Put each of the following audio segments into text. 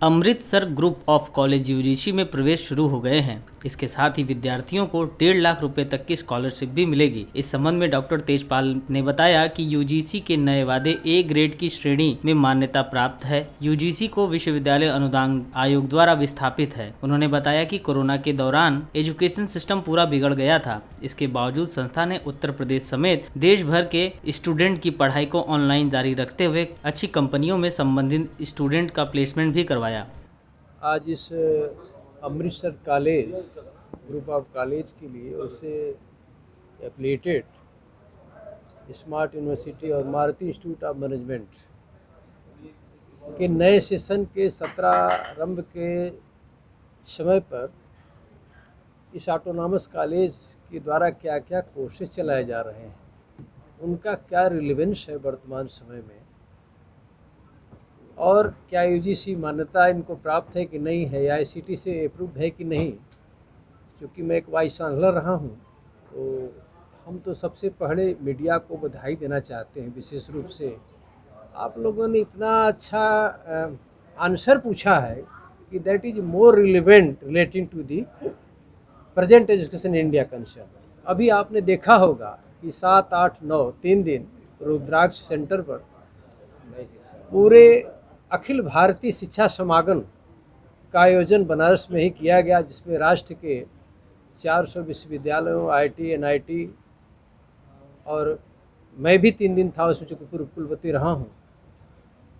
Amritsar group of college UGC में प्रवेश शुरू हो गए हैं। इसके साथ ही विद्यार्थियों को 1.5 लाख रुपए तक की स्कॉलरशिप भी मिलेगी। इस संबंध में डॉक्टर तेजपाल ने बताया कि यूजीसी के नए वादे ए ग्रेड की श्रेणी में मान्यता प्राप्त है। यूजीसी को विश्वविद्यालय अनुदान आयोग द्वारा विस्थापित है। उन्होंने बताया कि कोरोना के दौरान एजुकेशन सिस्टम पूरा बिगड़ गया था। इसके बावजूद संस्था ने उत्तर प्रदेश समेत देश भर के स्टूडेंट की पढ़ाई को ऑनलाइन जारी रखते हुए अच्छी कंपनियों में संबंधित स्टूडेंट का प्लेसमेंट भी करवाया। आज इस Amritsar college group of college के लिए उसे एफिलिएटेड स्मार्ट यूनिवर्सिटी और मारुति इंस्टीट्यूट ऑफ मैनेजमेंट के नए सेशन के सत्रारंभ के समय पर इस ऑटोनॉमस कॉलेज के द्वारा क्या क्या कोर्सेज चलाए जा रहे हैं, उनका क्या रिलेवेंस है वर्तमान समय में, और क्या यूजीसी मान्यता इनको प्राप्त है कि नहीं है, या आईसीटी से अप्रूव्ड है कि नहीं। क्योंकि मैं एक वाइस चांसलर रहा हूं, तो हम तो सबसे पहले मीडिया को बधाई देना चाहते हैं। विशेष रूप से आप लोगों ने इतना अच्छा आंसर पूछा है कि that is more relevant relating to the present education in India concern. अभी आपने देखा होगा कि 7, 8, 9 3 दिन रुद्राक्ष सेंटर पर पूरे अखिल भारतीय शिक्षा समागम का आयोजन बनारस में ही किया गया, जिसमें राष्ट्र के 400 विश्वविद्यालयों, आईआईटी, एनआईटी, और मैं भी 3 दिन था उसमें, चूँकि पूर्व कुलपति रहा हूँ।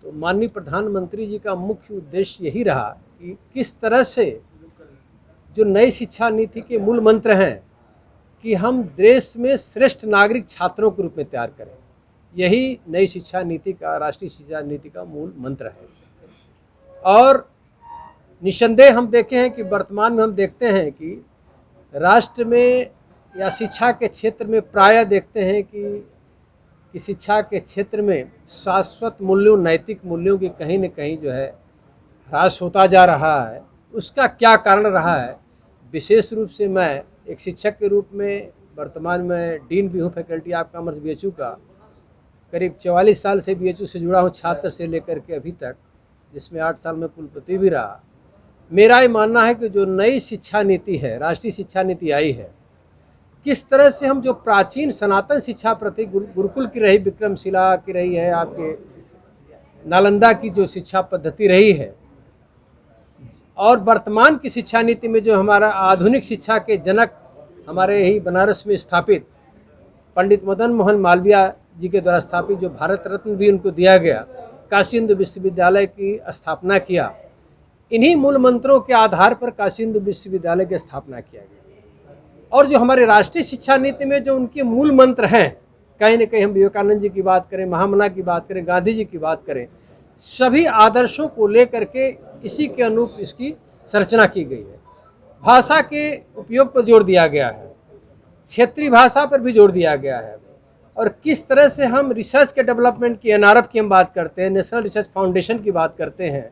तो माननीय प्रधानमंत्री जी का मुख्य उद्देश्य यही रहा कि किस तरह से जो नई शिक्षा नीति के मूल मंत्र हैं कि हम देश में श्रेष्ठ नागरिक छात्रों के रूप में तैयार करें। यही नई शिक्षा नीति का, राष्ट्रीय शिक्षा नीति का मूल मंत्र है। और निस्संदेह हम देखे हैं कि वर्तमान में हम देखते हैं कि राष्ट्र में या शिक्षा के क्षेत्र में प्रायः देखते हैं कि शिक्षा के क्षेत्र में शाश्वत मूल्यों, नैतिक मूल्यों की कहीं न कहीं जो है ह्रास होता जा रहा है। उसका क्या कारण रहा है? विशेष रूप से मैं एक शिक्षक के रूप में वर्तमान में डीन भी हूँ फैकल्टी ऑफ कॉमर्स बीएचयू का। करीब 44 साल से बीएचयू से जुड़ा हूँ, छात्र से लेकर के अभी तक, जिसमें 8 साल में कुलपति भी रहा। मेरा ये मानना है कि जो नई शिक्षा नीति है, राष्ट्रीय शिक्षा नीति आई है, किस तरह से हम जो प्राचीन सनातन शिक्षा प्रति गुरुकुल की रही, विक्रमशिला की रही है, आपके नालंदा की जो शिक्षा पद्धति रही है, और वर्तमान की शिक्षा नीति में जो हमारा आधुनिक शिक्षा के जनक हमारे ही बनारस में स्थापित पंडित मदन मोहन मालवीय जी के द्वारा स्थापित, जो भारत रत्न भी उनको दिया गया, काशी हिंदू विश्वविद्यालय की स्थापना किया। इन्हीं मूल मंत्रों के आधार पर काशी हिंदू विश्वविद्यालय की स्थापना किया गया। और जो हमारे राष्ट्रीय शिक्षा नीति में जो उनके मूल मंत्र हैं, कहीं न कहीं हम विवेकानंद जी की बात करें, महामना की बात करें, गांधी जी की बात करें, सभी आदर्शों को लेकर के इसी के अनुरूप इसकी संरचना की गई है। भाषा के उपयोग पर जोर दिया गया है, क्षेत्रीय भाषा पर भी जोर दिया गया है, और किस तरह से हम रिसर्च के डेवलपमेंट की, एनआरएफ की हम बात करते हैं, नेशनल रिसर्च फाउंडेशन की बात करते हैं,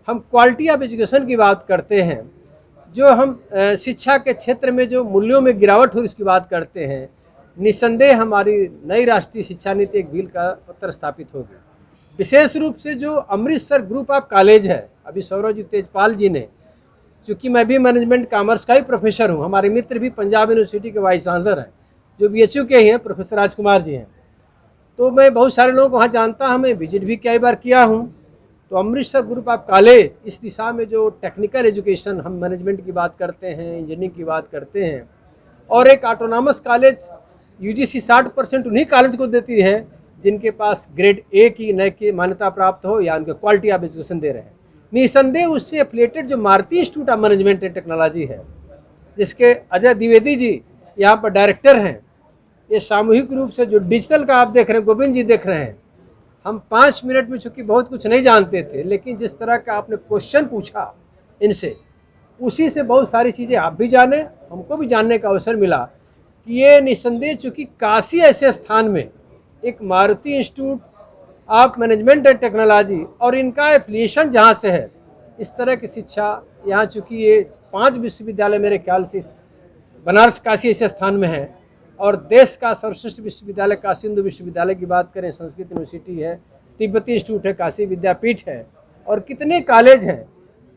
हम क्वालिटी ऑफ एजुकेशन की बात करते हैं, जो हम शिक्षा के क्षेत्र में जो मूल्यों में गिरावट हुई इसकी बात करते हैं। निस्संदेह हमारी नई राष्ट्रीय शिक्षा नीति एक बिल का पत्र स्थापित होगी। विशेष रूप से जो अमृतसर ग्रुप ऑफ कॉलेज है, अभी सौरभ जी तेजपाल जी ने, चूँकि मैं भी मैनेजमेंट कॉमर्स का ही प्रोफेसर हूँ, हमारे मित्र भी पंजाब यूनिवर्सिटी के वाइस चांसलर हैं, जो बीएचयू के ही हैं, प्रोफेसर राजकुमार जी हैं, तो मैं बहुत सारे लोगों को वहाँ जानता हूँ, मैं विजिट भी कई बार किया हूँ। तो अमृतसर ग्रुप ऑफ कॉलेज इस दिशा में जो टेक्निकल एजुकेशन, हम मैनेजमेंट की बात करते हैं, इंजीनियरिंग की बात करते हैं, और एक ऑटोनॉमस कॉलेज यूजीसी 60% उन्हीं कॉलेज को देती है जिनके पास ग्रेड ए की नए की मान्यता प्राप्त हो या उनके क्वालिटी ऑफ एजुकेशन दे रहे हैं। निसंदेह उससे एफिलिएटेड जो Maruti institute of management and technology है, जिसके अजय द्विवेदी जी यहाँ पर डायरेक्टर हैं, ये सामूहिक रूप से जो डिजिटल का आप देख रहे हैं, गोविंद जी देख रहे हैं, हम 5 मिनट में चूँकि बहुत कुछ नहीं जानते थे, लेकिन जिस तरह का आपने क्वेश्चन पूछा इनसे, उसी से बहुत सारी चीज़ें आप भी जाने, हमको भी जानने का अवसर मिला कि ये निस्संदेह चूँकि काशी ऐसे स्थान में एक Maruti institute of management and technology और इनका एफिलिएशन जहाँ से है, इस तरह की शिक्षा यहाँ, चूँकि ये 5 विश्वविद्यालय मेरे ख्याल से बनारस काशी ऐसे स्थान में है, और देश का सर्वश्रेष्ठ विश्वविद्यालय काशी हिंदू विश्वविद्यालय की बात करें, संस्कृत यूनिवर्सिटी है, तिब्बती इंस्टीट्यूट है, काशी विद्यापीठ है, और कितने कॉलेज हैं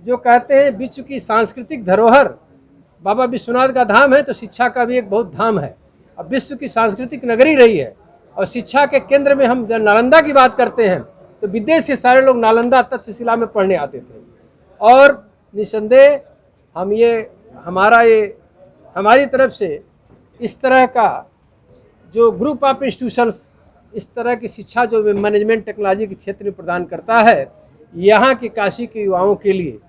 जो कहते हैं विश्व की सांस्कृतिक धरोहर बाबा विश्वनाथ का धाम है, तो शिक्षा का भी एक बहुत धाम है। अब विश्व की सांस्कृतिक नगरी रही है और शिक्षा के केंद्र में हम जब नालंदा की बात करते हैं तो विदेश से सारे लोग नालंदा तक्षशिला में पढ़ने आते थे। और निसंदेह हमारी तरफ से इस तरह का जो ग्रुप ऑफ इंस्टीट्यूशंस, इस तरह की शिक्षा जो मैनेजमेंट टेक्नोलॉजी के क्षेत्र में प्रदान करता है, यहाँ के काशी के युवाओं के लिए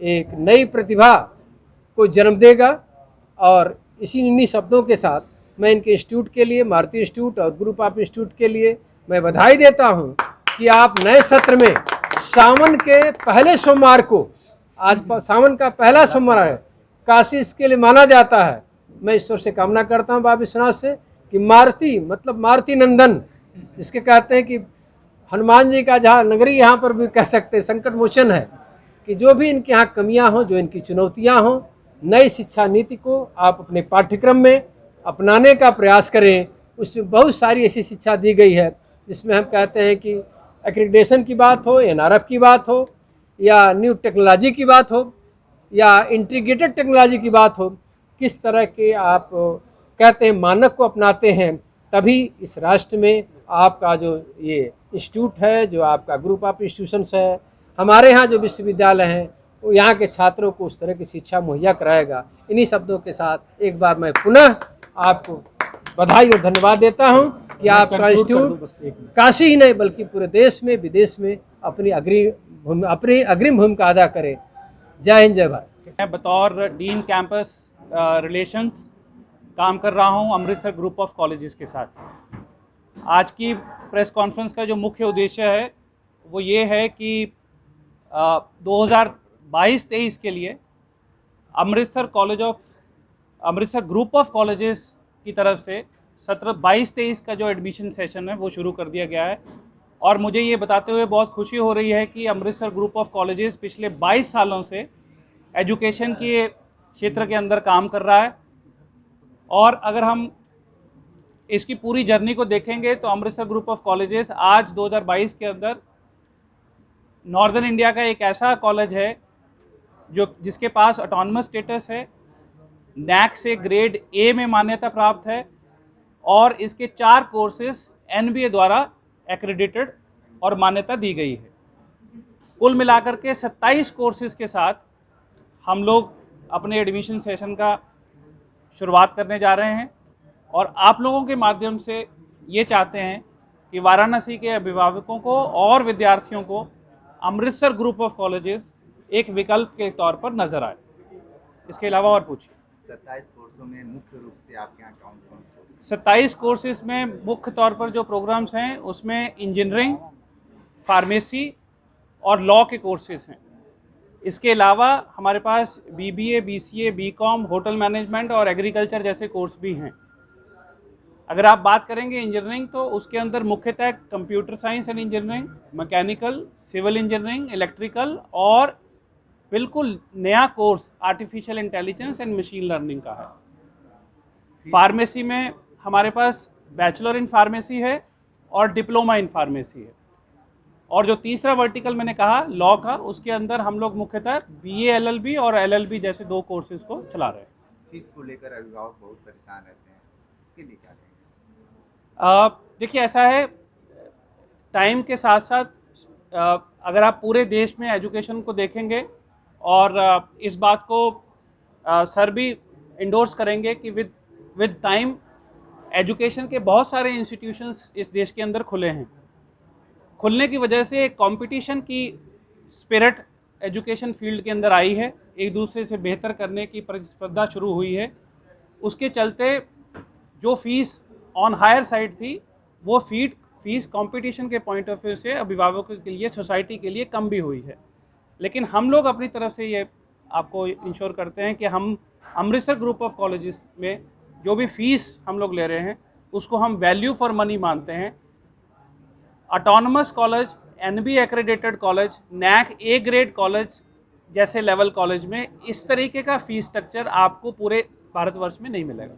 एक नई प्रतिभा को जन्म देगा। और इन्हीं शब्दों के साथ मैं इनके इंस्टीट्यूट के लिए, मारुति इंस्टीट्यूट और ग्रुप ऑफ इंस्टीट्यूट के लिए मैं बधाई देता हूँ कि आप नए सत्र में सावन के पहले सोमवार को, आज सावन का पहला सोमवार है, काशी इसके लिए माना जाता है। मैं ईश्वर से कामना करता हूँ बाबा विश्वनाथ से कि मारुति मतलब मारुति नंदन, जिसके कहते हैं कि हनुमान जी का जहाँ नगरी यहाँ पर भी कह सकते हैं, संकट मोचन है, कि जो भी इनके यहाँ कमियाँ हों, जो इनकी चुनौतियाँ हों, नई शिक्षा नीति को आप अपने पाठ्यक्रम में अपनाने का प्रयास करें। उसमें बहुत सारी ऐसी शिक्षा दी गई है जिसमें हम कहते हैं कि एक्रीडिटेशन की बात हो, NRF की बात हो, या न्यू टेक्नोलॉजी की बात हो, या इंटीग्रेटेड टेक्नोलॉजी की बात हो, किस तरह के आप कहते हैं मानक को अपनाते हैं, तभी इस राष्ट्र में आपका जो ये इंस्टीट्यूट है, जो आपका ग्रुप ऑफ इंस्टीट्यूशंस है, हमारे यहाँ जो विश्वविद्यालय हैं, वो यहाँ के छात्रों को उस तरह की शिक्षा मुहैया कराएगा। इन्हीं शब्दों के साथ एक बार मैं पुनः आपको बधाई और धन्यवाद देता हूँ कि आपका इंस्टीट्यूट काशी ही नहीं बल्कि पूरे देश में, विदेश में अपनी अग्रिम भूमिका अदा करे। जय हिंद, जय भारत। मैं बतौर डीन कैंपस रिलेशंस काम कर रहा हूं अमृतसर ग्रुप ऑफ कॉलेजेस के साथ। आज की प्रेस कॉन्फ्रेंस का जो मुख्य उद्देश्य है वो ये है कि 2022-23 के लिए अमृतसर ग्रुप ऑफ कॉलेजेस की तरफ से सत्र 22-23 का जो एडमिशन सेशन है वो शुरू कर दिया गया है। और मुझे ये बताते हुए बहुत खुशी हो रही है कि अमृतसर ग्रुप ऑफ कॉलेजेस पिछले 22 सालों से एजुकेशन के क्षेत्र के अंदर काम कर रहा है। और अगर हम इसकी पूरी जर्नी को देखेंगे तो अमृतसर ग्रुप ऑफ कॉलेजेस आज 2022 के अंदर नॉर्दर्न इंडिया का एक ऐसा कॉलेज है जिसके पास ऑटोनमस स्टेटस है, NAAC से ग्रेड A में मान्यता प्राप्त है और इसके 4 कोर्सेज NBA द्वारा एक्रेडिटेड और मान्यता दी गई है। कुल मिलाकर के 27 कोर्सेज के साथ हम लोग अपने एडमिशन सेशन का शुरुआत करने जा रहे हैं और आप लोगों के माध्यम से ये चाहते हैं कि वाराणसी के अभिभावकों को और विद्यार्थियों को अमृतसर ग्रुप ऑफ कॉलेजेस एक विकल्प के तौर पर नज़र आए। इसके अलावा और पूछिए। 27 कोर्सों में मुख्य रूप से आपके यहाँ कौन-कौन से? 27 कोर्सेज में मुख्य तौर पर जो प्रोग्राम्स हैं उसमें इंजीनियरिंग, फार्मेसी और लॉ के कोर्सेज हैं। इसके अलावा हमारे पास BBA, BCA, BCom, hotel management और एग्रीकल्चर जैसे कोर्स भी हैं। अगर आप बात करेंगे इंजीनियरिंग तो उसके अंदर मुख्यतः computer science and engineering, mechanical, civil engineering, electrical और बिल्कुल नया course artificial intelligence and machine learning का है। फार्मेसी में हमारे पास बैचलर इन फार्मेसी है और डिप्लोमा इन फार्मेसी है। और जो तीसरा वर्टिकल मैंने कहा लॉ का, उसके अंदर हम लोग मुख्यतः BA LLB और LLB जैसे 2 कोर्सेज को चला रहे हैं। फीस को लेकर अभिभावक बहुत परेशान रहते हैं, इसके लिए क्या कहेंगे? देखिए ऐसा है, टाइम के साथ साथ अगर आप पूरे देश में एजुकेशन को देखेंगे और इस बात को सर भी इंडोर्स करेंगे कि विद टाइम एजुकेशन के बहुत सारे इंस्टीट्यूशंस इस देश के अंदर खुले हैं। खुलने की वजह से एक कंपटीशन की स्पिरिट एजुकेशन फील्ड के अंदर आई है, एक दूसरे से बेहतर करने की प्रतिस्पर्धा शुरू हुई है। उसके चलते जो फीस ऑन हायर साइड थी वो फीस कंपटीशन के पॉइंट ऑफ व्यू से अभिभावकों के लिए, सोसाइटी के लिए कम भी हुई है। लेकिन हम लोग अपनी तरफ से ये आपको इंश्योर करते हैं कि हम अमृतसर ग्रुप ऑफ कॉलेजेस में जो भी फीस हम लोग ले रहे हैं उसको हम वैल्यू फॉर मनी मानते हैं। Autonomous college, NB accredited college, NAAC A grade college जैसे लेवल कॉलेज में इस तरीके का फीस स्ट्रक्चर आपको पूरे भारतवर्ष में नहीं मिलेगा।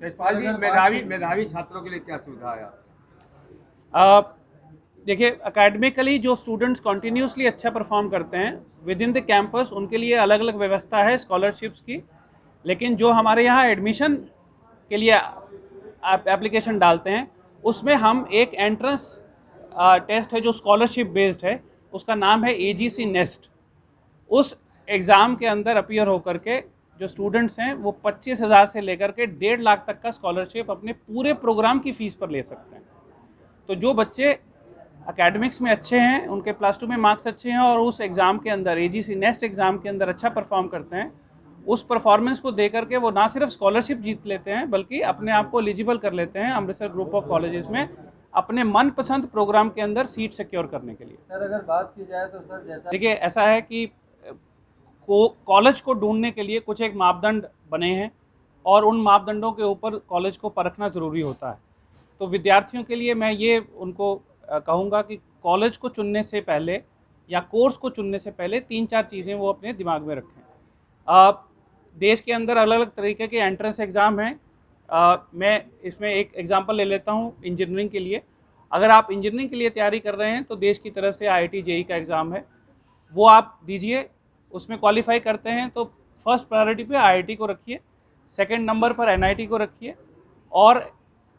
मेधावी छात्रों के लिए क्या सुविधा है? देखिए, एकेडमिकली जो स्टूडेंट्स कॉन्टीन्यूसली अच्छा परफॉर्म करते हैं विद इन द कैंपस, उनके लिए अलग अलग व्यवस्था है स्कॉलरशिप्स की। लेकिन जो हमारे यहाँ एडमिशन के लिए एप्लीकेशन डालते हैं, उसमें हम एक एंट्रेंस टेस्ट है जो स्कॉलरशिप बेस्ड है, उसका नाम है AGC नेस्ट। उस एग्ज़ाम के अंदर अपीयर होकर के जो स्टूडेंट्स हैं वो 25,000 से लेकर के 1.5 लाख तक का स्कॉलरशिप अपने पूरे प्रोग्राम की फ़ीस पर ले सकते हैं। तो जो बच्चे एकेडमिक्स में अच्छे हैं, उनके +2 में मार्क्स अच्छे हैं और उस एग्ज़ाम के अंदर AGC नेस्ट एग्ज़ाम के अंदर अच्छा परफॉर्म करते हैं, उस परफॉर्मेंस को दे करके वो ना सिर्फ स्कॉलरशिप जीत लेते हैं बल्कि अपने आप को एलिजिबल कर लेते हैं अमृतसर ग्रुप ऑफ कॉलेजेस में अपने मनपसंद प्रोग्राम के अंदर सीट सिक्योर करने के लिए। सर अगर बात की जाए तो सर जैसा देखिए, ऐसा है कि कॉलेज को ढूंढने के लिए कुछ एक मापदंड बने हैं और उन मापदंडों के ऊपर कॉलेज को परखना ज़रूरी होता है। तो विद्यार्थियों के लिए मैं ये उनको कहूँगा कि कॉलेज को चुनने से पहले या कोर्स को चुनने से पहले 3-4 चीज़ें वो अपने दिमाग में रखें। देश के अंदर अलग अलग तरीके के एंट्रेंस एग्ज़ाम हैं। मैं इसमें एक एग्ज़ाम्पल ले लेता हूँ इंजीनियरिंग के लिए। अगर आप इंजीनियरिंग के लिए तैयारी कर रहे हैं तो देश की तरफ से IIT JEE का एग्ज़ाम है, वो आप दीजिए। उसमें क्वालिफाई करते हैं तो फर्स्ट प्रायोरिटी पे IIT को रखिए, सेकंड नंबर पर NIT को रखिए, और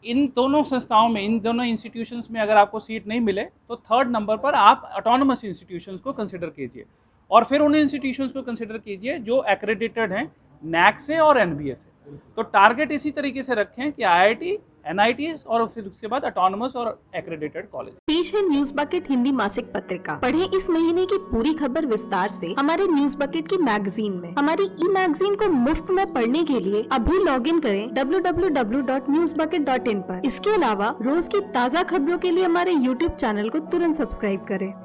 इन दोनों संस्थाओं में, इन दोनों इंस्टीट्यूशंस में अगर आपको सीट नहीं मिले तो थर्ड नंबर पर आप ऑटोनमस इंस्टीट्यूशंस को कंसिडर कीजिए और फिर उन इंस्टीट्यूशंस को कंसिडर कीजिए जो एक्रेडिटेड हैं NAC से और NBA से। तो टारगेट इसी तरीके से रखें कि IIT, NITs और फिर उसके बाद ऑटोनमस और एक्रेडिटेड कॉलेज। पेश है न्यूज बकेट हिंदी मासिक पत्रिका। पढ़ें इस महीने की पूरी खबर विस्तार से हमारे न्यूज बकेट की मैगजीन में। हमारी मैगजीन को मुफ्त में पढ़ने के लिए अभी लॉगिन करें www.newsbucket.in पर। इसके अलावा रोज की ताज़ा खबरों के लिए हमारे YouTube चैनल को तुरंत सब्सक्राइब करें।